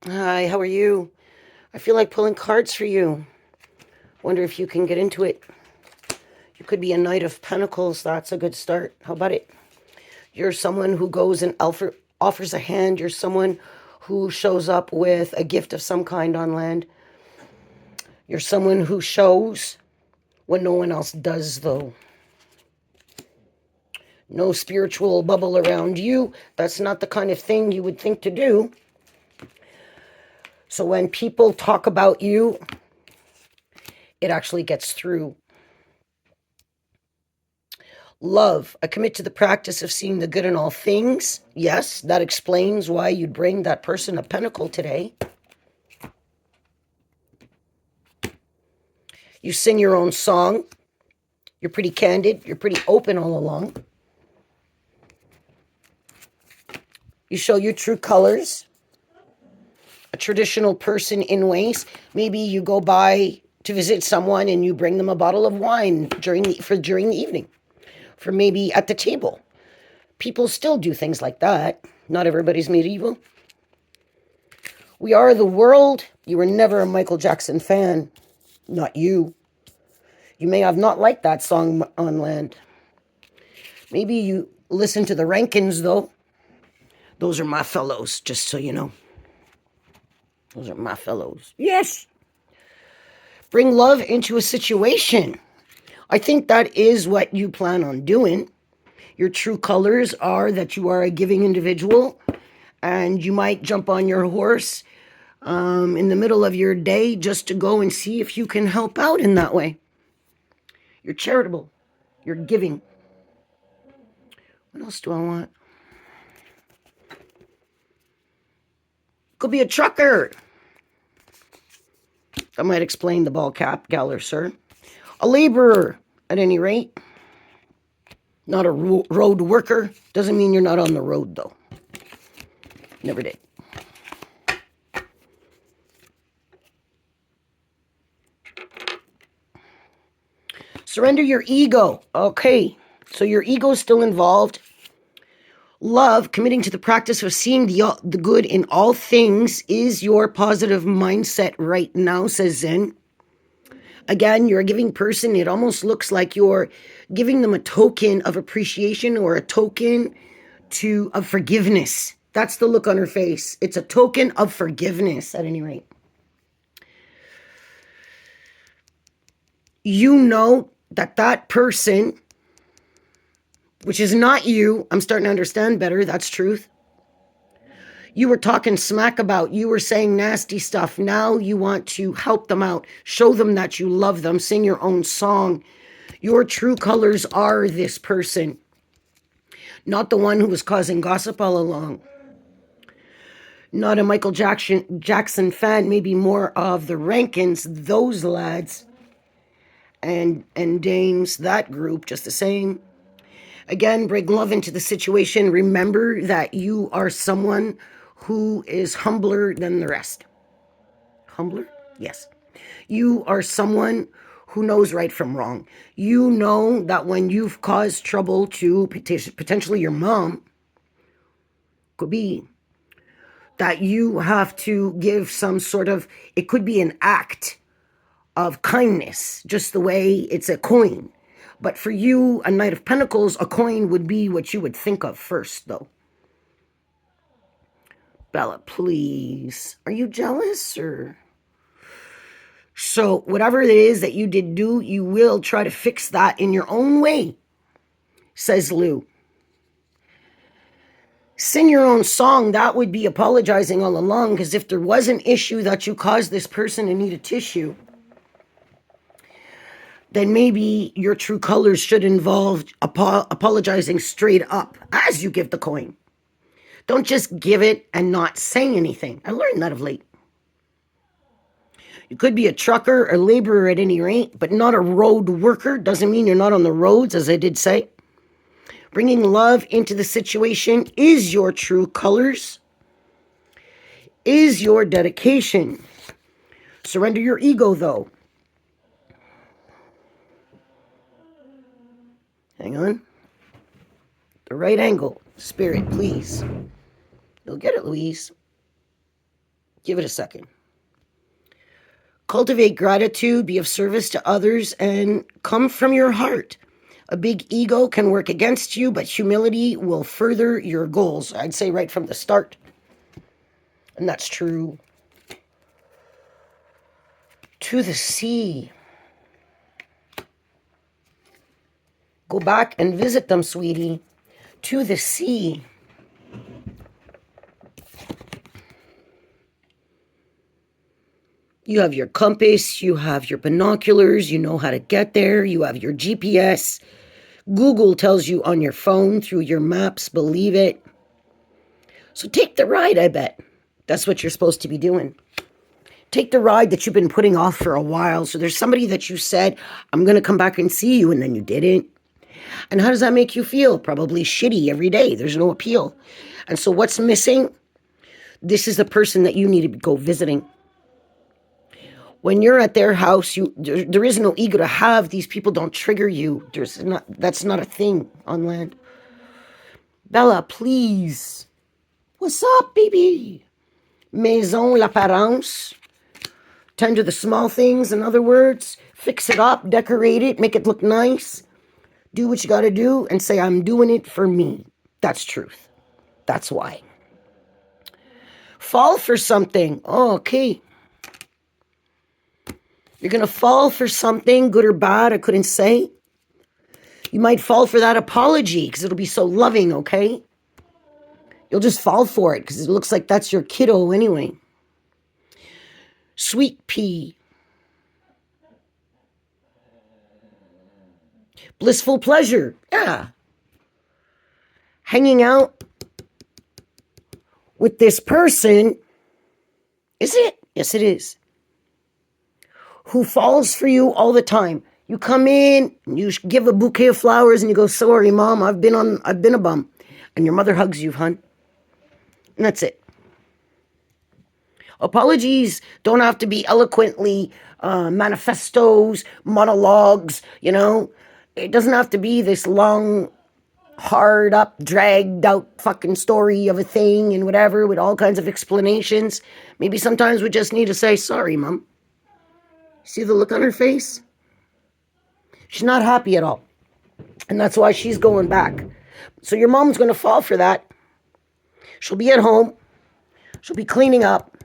Hi, how are you? I feel like pulling cards for you. Wonder if you can get into it. You could be a Knight of Pentacles. That's a good start. How about it? You're someone who goes and offers a hand. You're someone who shows up with a gift of some kind on land. You're someone who shows when no one else does, though. No spiritual bubble around you. That's not the kind of thing you would think to do. So when people talk about you, it actually gets through. Love. I commit to the practice of seeing the good in all things. Yes, that explains why you'd bring that person a pentacle today. You sing your own song. You're pretty candid. You're pretty open all along. You show your true colors. A traditional person in ways. Maybe you go by to visit someone and you bring them a bottle of wine during the evening. For maybe at the table. People still do things like that. Not everybody's medieval. We are the world. You were never a Michael Jackson fan. Not you. You may have not liked that song on land. Maybe you listen to the Rankins, though. Those are my fellows, just so you know. Those are my fellows. Yes. Bring love into a situation. I think that is what you plan on doing. Your true colors are that you are a giving individual, and you might jump on your horse in the middle of your day just to go and see if you can help out in that way. You're charitable. You're giving. What else do I want? Could be a trucker. That might explain the ball cap, Galler, sir. A laborer, at any rate. Not a road worker. Doesn't mean you're not on the road, though. Never did. Surrender your ego. Okay, so your ego's still involved. Love, committing to the practice of seeing the good in all things, is your positive mindset right now, says Zen. Again, you're a giving person. It almost looks like you're giving them a token of appreciation or a token of forgiveness. That's the look on her face. It's a token of forgiveness, at any rate. You know that person, which is not you, I'm starting to understand better, that's truth. You were talking smack about, you were saying nasty stuff. Now you want to help them out, show them that you love them, sing your own song. Your true colors are this person, not the one who was causing gossip all along. Not a Michael Jackson fan, maybe more of the Rankins, those lads and dames, that group, just the same. Again, bring love into the situation. Remember that you are someone who is humbler than the rest. Humbler? Yes. You are someone who knows right from wrong. You know that when you've caused trouble to potentially your mom, could be, that you have to give some sort of, it could be an act of kindness, just the way it's a coin. But for you, a Knight of Pentacles, a coin would be what you would think of first, though. Bella, please. Are you jealous or? So whatever it is that you did do, you will try to fix that in your own way, says Lou. Sing your own song, that would be apologizing all along, because if there was an issue that you caused this person to need a tissue, then maybe your true colors should involve apologizing straight up as you give the coin. Don't just give it and not say anything. I learned that of late. You could be a trucker or laborer at any rate, but not a road worker. Doesn't mean you're not on the roads, as I did say. Bringing love into the situation is your true colors, is your dedication. Surrender your ego, though. Hang on. The right angle. Spirit, please. You'll get it, Louise. Give it a second. Cultivate gratitude, be of service to others, and come from your heart. A big ego can work against you, but humility will further your goals. I'd say right from the start. And that's true. To the sea. Go back and visit them, sweetie. To the sea. You have your compass, you have your binoculars, you know how to get there, you have your GPS. Google tells you on your phone through your maps, believe it. So take the ride, I bet. That's what you're supposed to be doing. Take the ride that you've been putting off for a while. So there's somebody that you said, I'm going to come back and see you, and then you didn't. And how does that make you feel? Probably shitty every day. There's no appeal. And so what's missing? This is the person that you need to go visiting. When you're at their house, there is no ego to have. These people don't trigger you. That's not a thing on land. Bella, please. What's up, baby? Maison l'apparence. Tend to the small things, in other words. Fix it up, decorate it, make it look nice. Do what you got to do and say, I'm doing it for me. That's truth. That's why. Fall for something. Oh, okay. You're going to fall for something, good or bad, I couldn't say. You might fall for that apology because it'll be so loving, okay? You'll just fall for it because it looks like that's your kiddo anyway. Sweet pea. Blissful pleasure. Yeah. Hanging out with this person. Is it? Yes, it is. Who falls for you all the time. You come in, you give a bouquet of flowers, and you go, sorry, Mom, I've been a bum. And your mother hugs you, hon. And that's it. Apologies don't have to be eloquently manifestos, monologues, you know. It doesn't have to be this long, hard up, dragged out fucking story of a thing and whatever with all kinds of explanations. Maybe sometimes we just need to say, sorry, Mom. See the look on her face? She's not happy at all. And that's why she's going back. So your mom's going to fall for that. She'll be at home. She'll be cleaning up.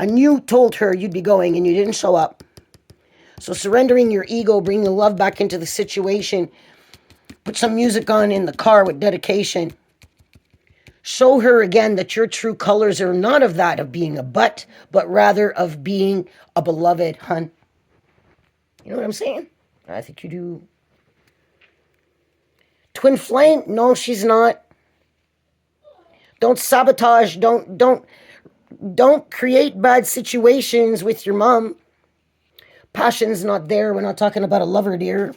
And you told her you'd be going and you didn't show up. So surrendering your ego, bringing the love back into the situation. Put some music on in the car with dedication. Show her again that your true colors are not of that of being a butt, but rather of being a beloved, hun. You know what I'm saying? I think you do. Twin flame? No, she's not. Don't sabotage. Don't create bad situations with your mom. Passion's not there. We're not talking about a lover, dear.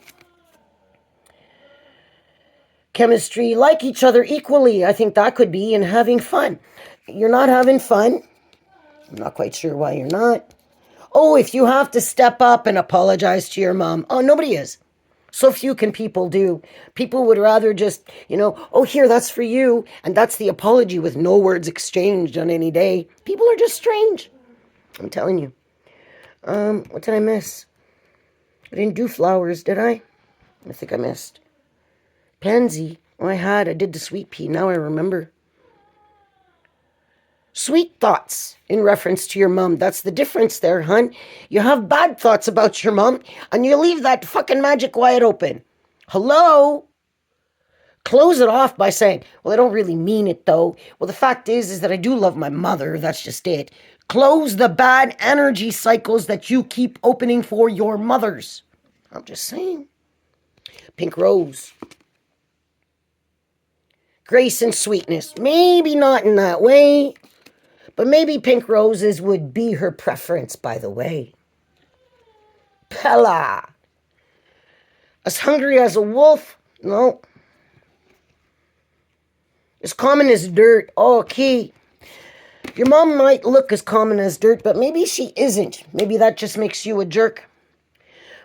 Chemistry, like each other equally. I think that could be, and having fun. You're not having fun. I'm not quite sure why you're not. Oh, if you have to step up and apologize to your mom. Oh, nobody is. So few can people do. People would rather just, oh, here, that's for you. And that's the apology with no words exchanged on any day. People are just strange. I'm telling you. What did I miss? I didn't do flowers, did I? I think I missed. Pansy. Oh, I did the sweet pea. Now I remember. Sweet thoughts in reference to your mom. That's the difference there, hun. You have bad thoughts about your mom, and you leave that fucking magic wide open. Hello? Close it off by saying, well, I don't really mean it, though. Well, the fact is that I do love my mother. That's just it. Close the bad energy cycles that you keep opening for your mothers. I'm just saying. Pink rose. Grace and sweetness. Maybe not in that way. But maybe pink roses would be her preference, by the way. Pella. As hungry as a wolf? No. As common as dirt? Okay. Your mom might look as common as dirt, but maybe she isn't. Maybe that just makes you a jerk.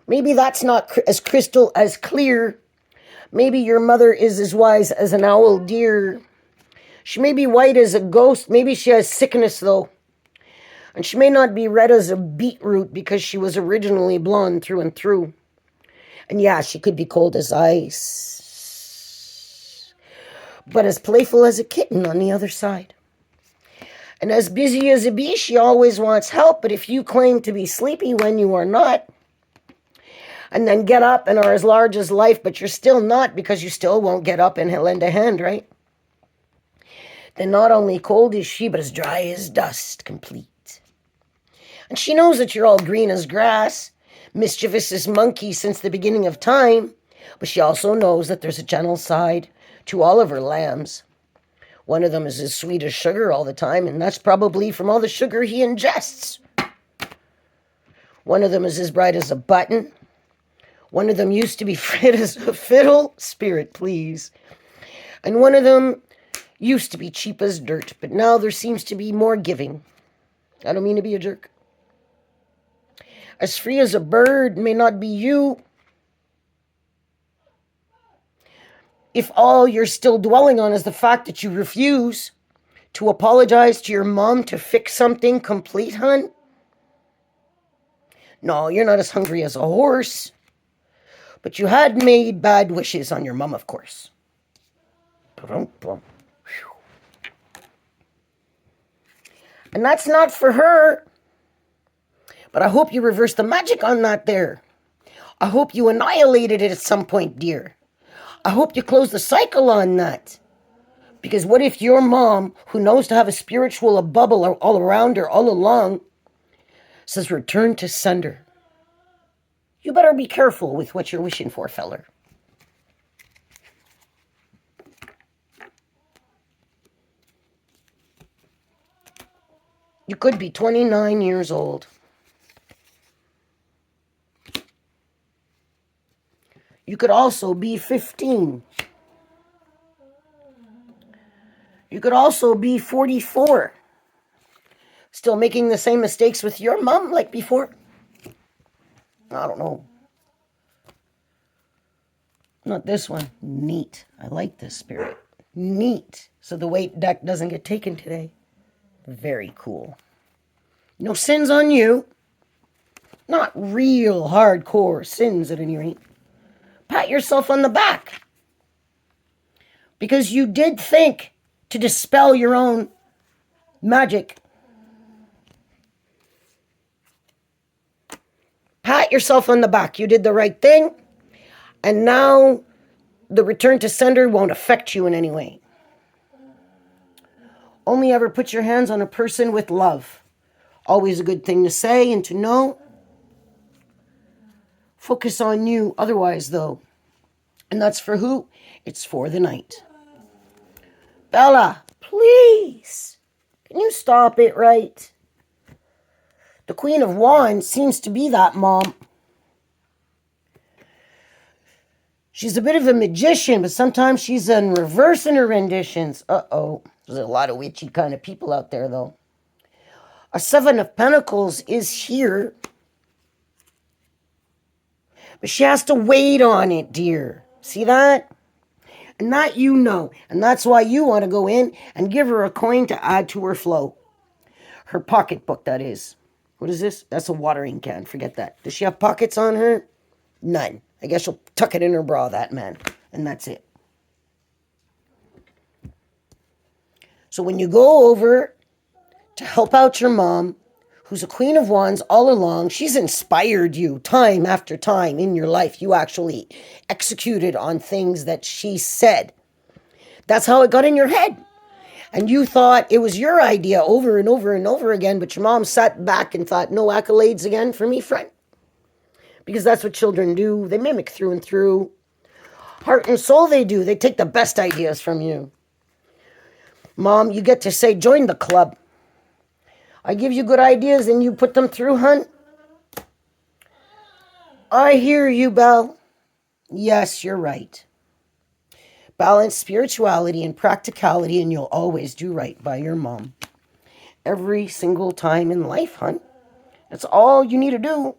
Maybe that's not as crystal as clear. Maybe your mother is as wise as an owl deer. She may be white as a ghost. Maybe she has sickness, though. And she may not be red as a beetroot because she was originally blonde through and through. And yeah, she could be cold as ice, but as playful as a kitten on the other side. And as busy as a bee, she always wants help, but if you claim to be sleepy when you are not, and then get up and are as large as life, but you're still not because you still won't get up and lend a hand, right? Then not only cold is she, but as dry as dust, complete. And she knows that you're all green as grass, mischievous as monkey since the beginning of time, but she also knows that there's a gentle side to all of her lambs. One of them is as sweet as sugar all the time, and that's probably from all the sugar he ingests. One of them is as bright as a button. One of them used to be fit as a fiddle, spirit please. And one of them used to be cheap as dirt, but now there seems to be more giving. I don't mean to be a jerk. As free as a bird may not be you. If all you're still dwelling on is the fact that you refuse to apologize to your mom to fix something complete, hun. No, you're not as hungry as a horse. But you had made bad wishes on your mom, of course. And that's not for her. But I hope you reverse the magic on that there. I hope you annihilated it at some point, dear. I hope you close the cycle on that. Because what if your mom, who knows to have a spiritual bubble all around her all along, says return to sender? You better be careful with what you're wishing for, feller. You could be 29 years old. You could also be 15. You could also be 44. Still making the same mistakes with your mom like before? I don't know. Not this one. Neat. I like this spirit. Neat. So the weight deck doesn't get taken today. Very cool. No sins on you. Not real hardcore sins at any rate. Pat yourself on the back. Because you did think to dispel your own magic. Pat yourself on the back. You did the right thing. And now the return to sender won't affect you in any way. Only ever put your hands on a person with love. Always a good thing to say and to know. Focus on you otherwise, though. And that's for who? It's for the night. Bella, please. Can you stop it, right? The Queen of Wands seems to be that mom. She's a bit of a magician, but sometimes she's in reverse in her renditions. Uh-oh. There's a lot of witchy kind of people out there, though. A Seven of Pentacles is here. But she has to wait on it, dear. See that? And that you know. And that's why you want to go in and give her a coin to add to her flow. Her pocketbook, that is. What is this? That's a watering can. Forget that. Does she have pockets on her? None. I guess she'll tuck it in her bra, that man. And that's it. So when you go over to help out your mom, who's a Queen of Wands all along, she's inspired you time after time in your life. You actually executed on things that she said. That's how it got in your head. And you thought it was your idea over and over and over again, but your mom sat back and thought, no accolades again for me, friend. Because that's what children do. They mimic through and through. Heart and soul they do. They take the best ideas from you. Mom, you get to say, join the club. I give you good ideas and you put them through, hun. I hear you, Belle. Yes, you're right. Balance spirituality and practicality and you'll always do right by your mom. Every single time in life, hun. That's all you need to do.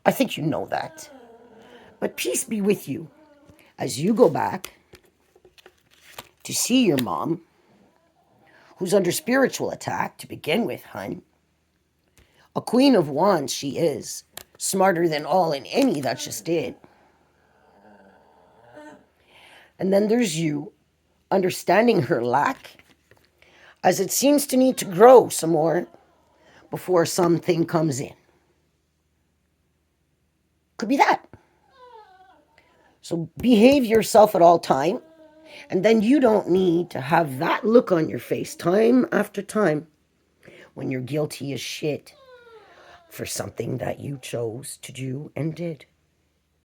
I think you know that. But peace be with you as you go back to see your mom, who's under spiritual attack to begin with, hun. A queen of wands she is. Smarter than all and any that just did. And then there's you, understanding her lack, as it seems to need to grow some more before something comes in. Could be that. So behave yourself at all time, and then you don't need to have that look on your face time after time when you're guilty as shit for something that you chose to do and did.